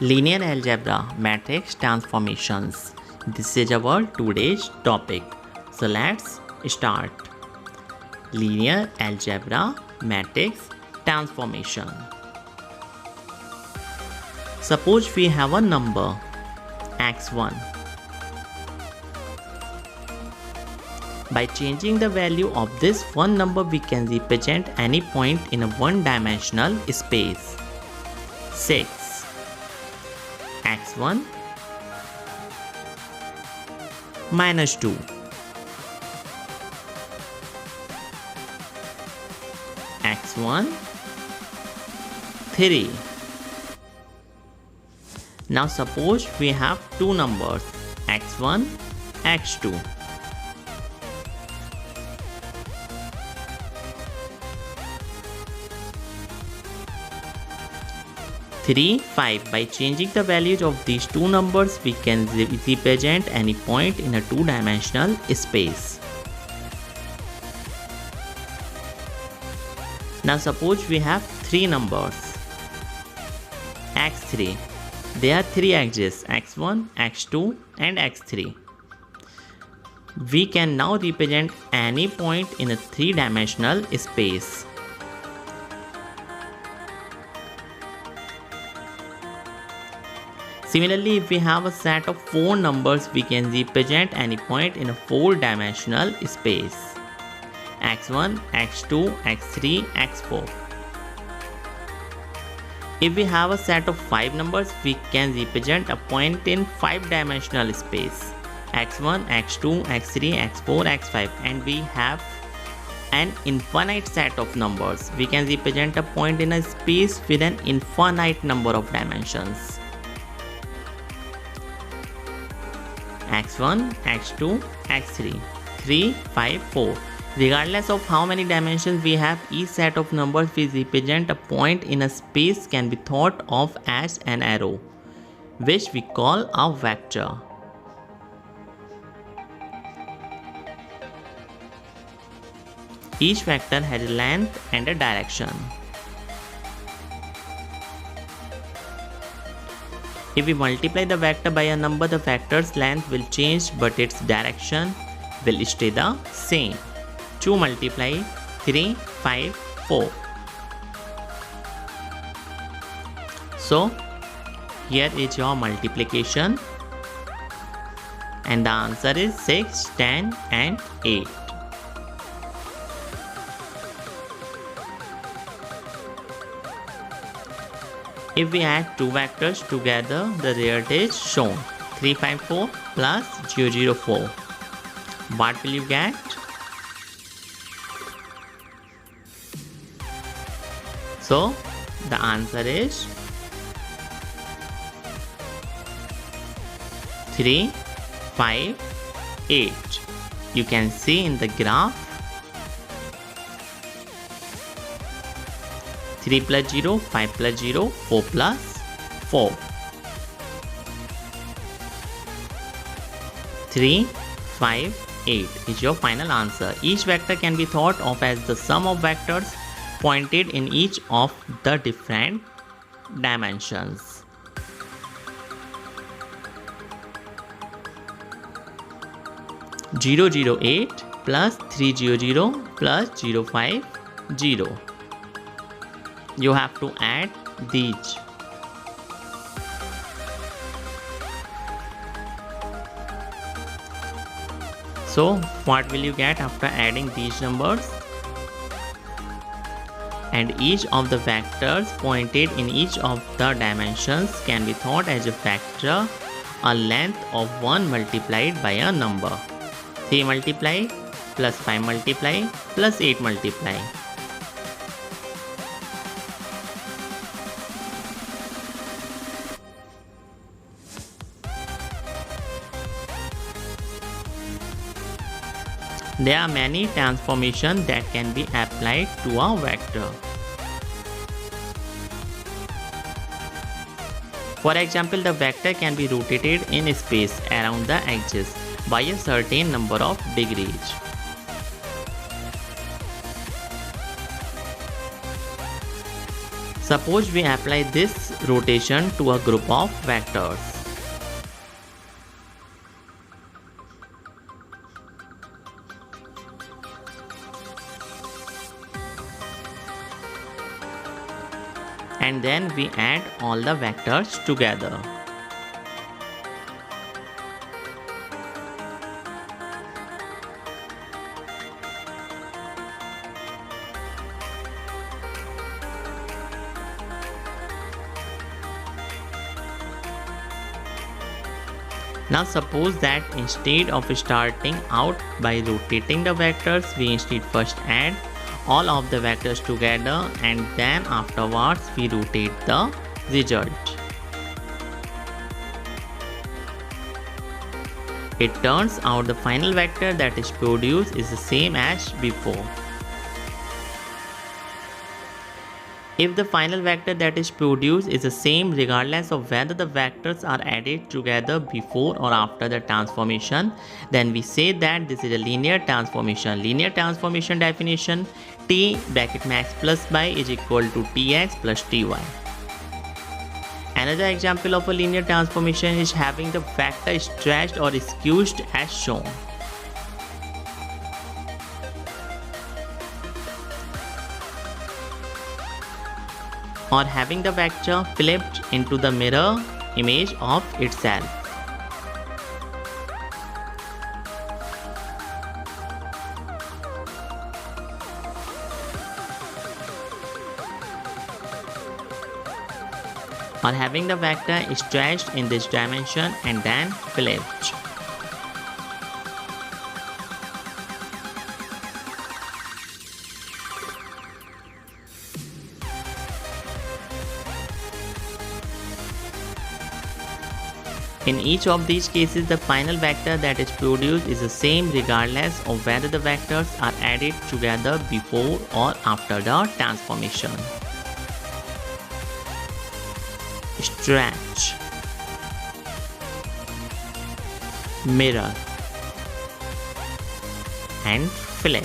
Linear algebra matrix transformations. This is our today's topic. So let's start. Linear algebra matrix transformation. Suppose we have a number x1. By changing the value of this one number, we can represent any point in a one-dimensional space. 6 x1 minus 2 x1 3. Now suppose we have two numbers x1 x2. 3, 5. By changing the values of these two numbers, we can represent any point in a two-dimensional space. Now suppose we have three numbers x3. There are three axes x1, x2 and x3. We can now represent any point in a three-dimensional space. Similarly, if we have a set of four numbers, we can represent any point in a four-dimensional space. x1, x2, x3, x4. If we have a set of five numbers, we can represent a point in five-dimensional space. x1, x2, x3, x4, x5. And we have an infinite set of numbers. We can represent a point in a space with an infinite number of dimensions. x1, x2, x3, 3, 5, 4. Regardless of how many dimensions we have, each set of numbers we represent a point in a space can be thought of as an arrow, which we call a vector. Each vector has a length and a direction. If we multiply the vector by a number, the vector's length will change but its direction will stay the same. 2 multiply 3, 5, 4. So here is your multiplication and the answer is 6, 10 and 8. If we add two vectors together, the result is shown 354 plus 004. What will you get? So the answer is 3, 5, 8. You can see in the graph 3 plus 0, 5 plus 0, 4 plus 4. 3, 5, 8 is your final answer. Each vector can be thought of as the sum of vectors pointed in each of the different dimensions. Zero zero 8 plus 300 plus 050. You have to add these. So what will you get after adding these numbers? And each of the vectors pointed in each of the dimensions can be thought as a vector, a length of 1 multiplied by a number. 3 multiply plus 5 multiply plus 8 multiply. There are many transformations that can be applied to a vector. For example, the vector can be rotated in space around the axis by a certain number of degrees. Suppose we apply this rotation to a group of vectors. And then we add all the vectors together. Now suppose that instead of starting out by rotating the vectors, we instead first add all of the vectors together and then afterwards we rotate the result. It turns out the final vector that is produced is the same as before. If the final vector that is produced is the same regardless of whether the vectors are added together before or after the transformation, then we say that this is a linear transformation. Linear transformation definition: T bracket max plus y is equal to Tx plus Ty. Another example of a linear transformation is having the vector stretched or squeezed as shown. Or having the vector flipped into the mirror image of itself. Or having the vector stretched in this dimension and then flipped. In each of these cases, the final vector that is produced is the same regardless of whether the vectors are added together before or after the transformation. Stretch, mirror, and flip.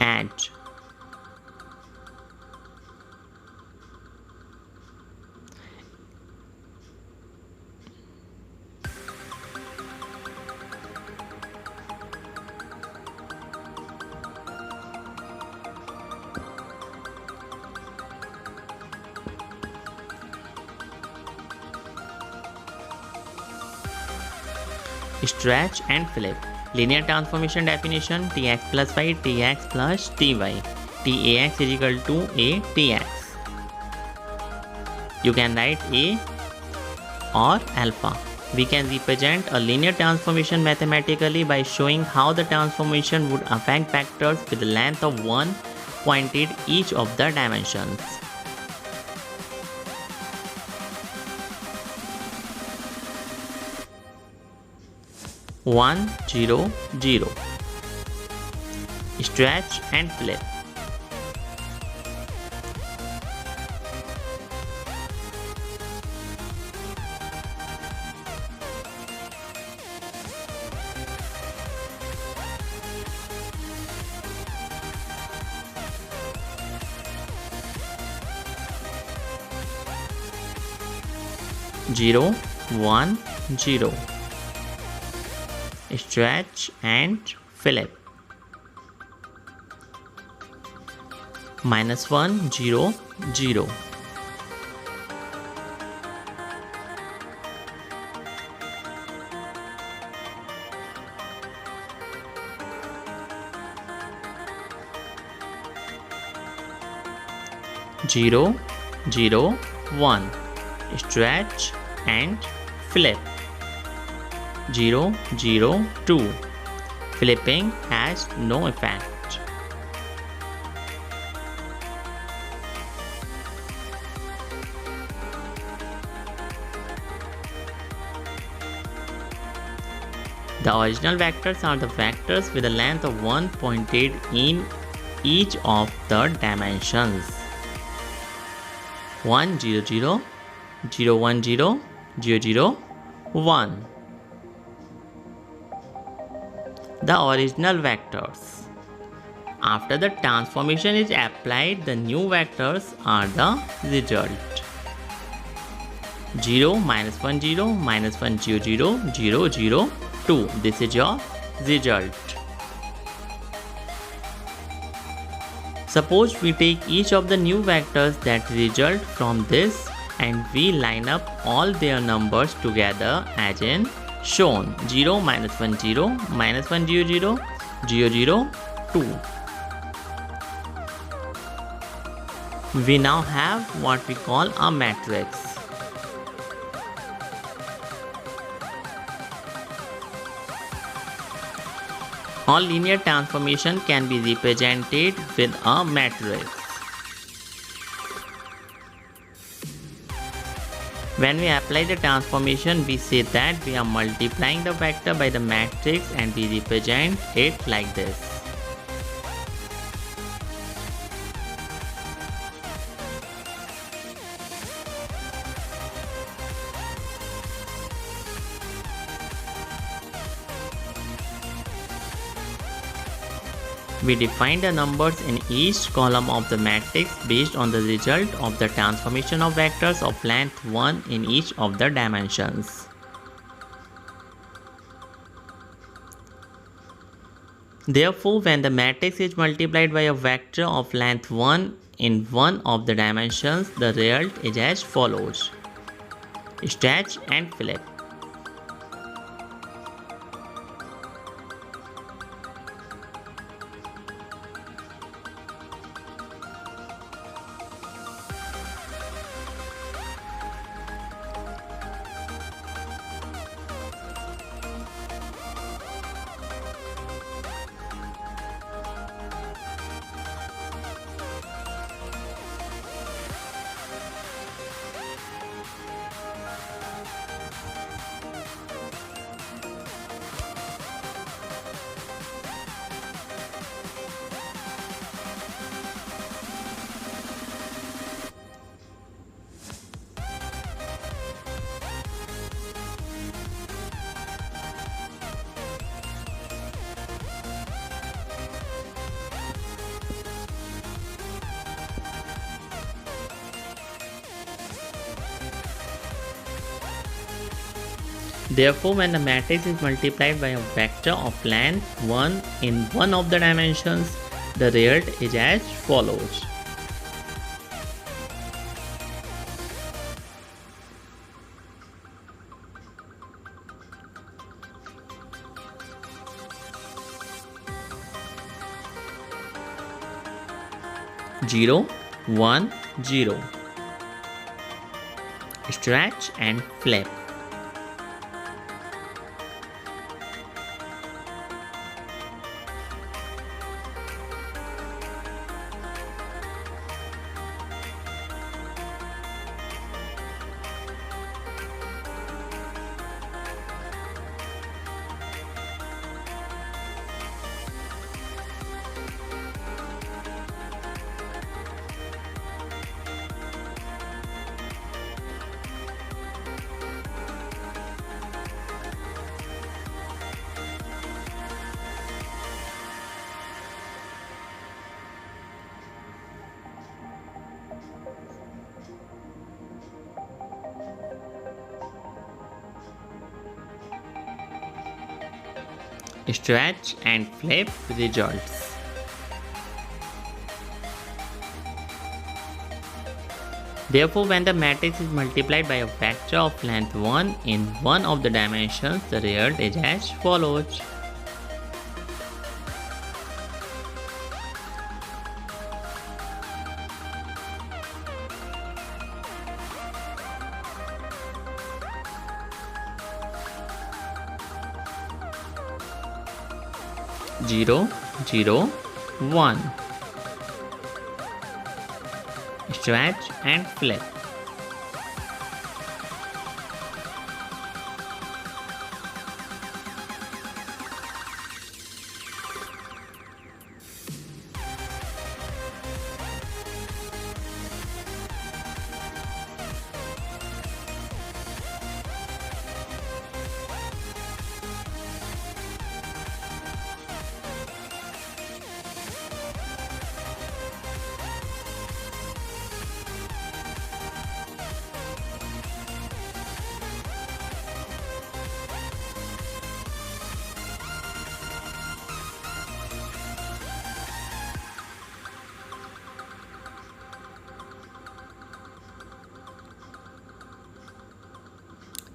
Add, stretch and flip. Linear transformation definition: Tx plus y, Tx plus Ty. Tax is equal to A Tx. You can write A or alpha. We can represent a linear transformation mathematically by showing how the transformation would affect vectors with the length of 1 pointed each of the dimensions. One, 0, 0. Stretch and flip. Zero, 1, 0. Stretch and flip. -1, 0, 0. Zero, 0, 1. Stretch and flip. 0, 0, 2. Flipping has no effect. The original vectors are the vectors with a length of 1 pointed in each of the dimensions. 1, 0, 0, 0, 1, 0, 0, 0, 1. the original vectors. After the transformation is applied, the new vectors are the result. 0, -1, 0, -1, 0, 0, 0, 0, 2. This is your result. Suppose we take each of the new vectors that result from this and we line up all their numbers together as in shown 0, -1, 0, -1, 0, 0, 0, 0, 2. We now have what we call a matrix. All linear transformation can be represented with a matrix. When we apply the transformation, we say that we are multiplying the vector by the matrix and we represent it like this. We define the numbers in each column of the matrix based on the result of the transformation of vectors of length 1 in each of the dimensions. Therefore, when the matrix is multiplied by a vector of length 1 in one of the dimensions, the result is as follows. Stretch and flip. Therefore, when the matrix is multiplied by a vector of length 1 in one of the dimensions, the result is as follows. Zero, 1, 0. Stretch and flip. Stretch and flip results. Therefore, when the matrix is multiplied by a vector of length 1 in one of the dimensions, the result is as follows. Zero, 0, 1. Stretch and flip.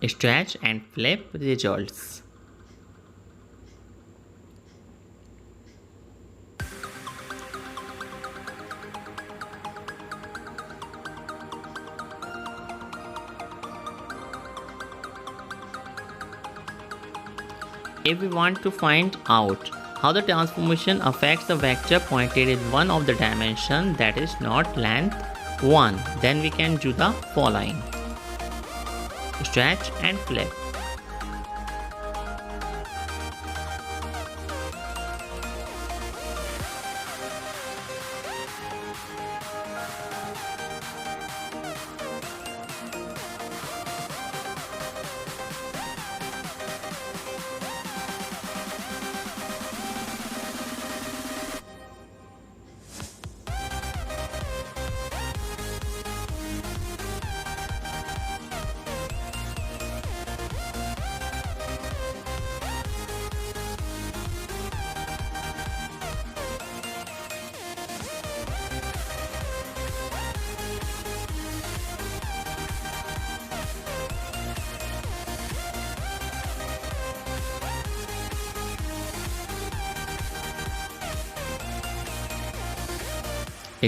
Stretch and flip results. If we want to find out how the transformation affects the vector pointed in one of the dimension that is not length 1, then we can do the following. Stretch and flip.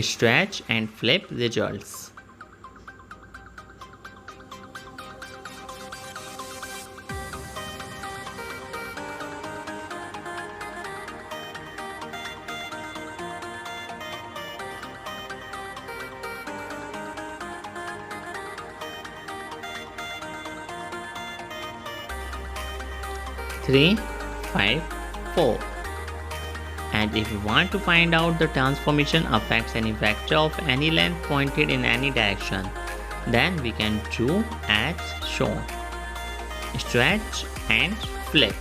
Stretch and flip results. Three, 5, 4. And if we want to find out the transformation affects any vector of any length pointed in any direction, then we can do as shown. Stretch and flip.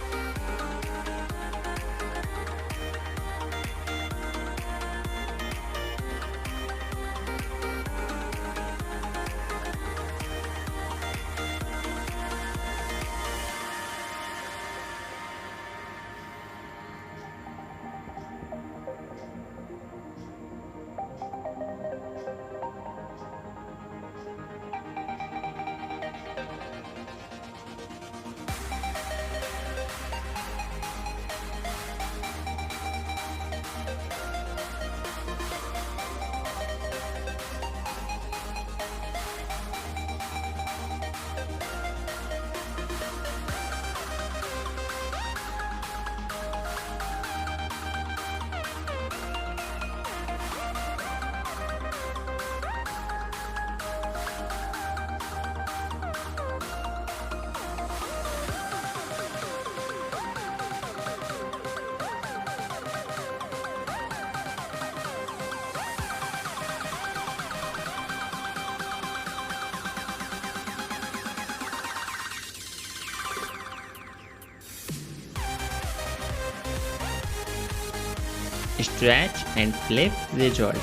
Stretch and flip results.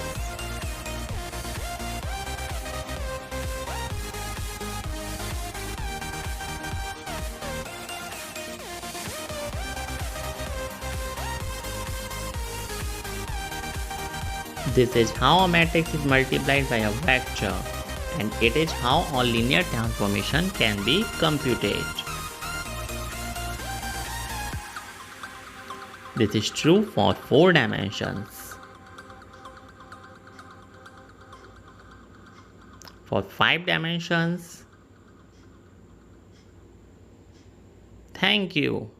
This is how a matrix is multiplied by a vector, and it is how a linear transformation can be computed. This is true for 4 dimensions. For 5 dimensions, thank you.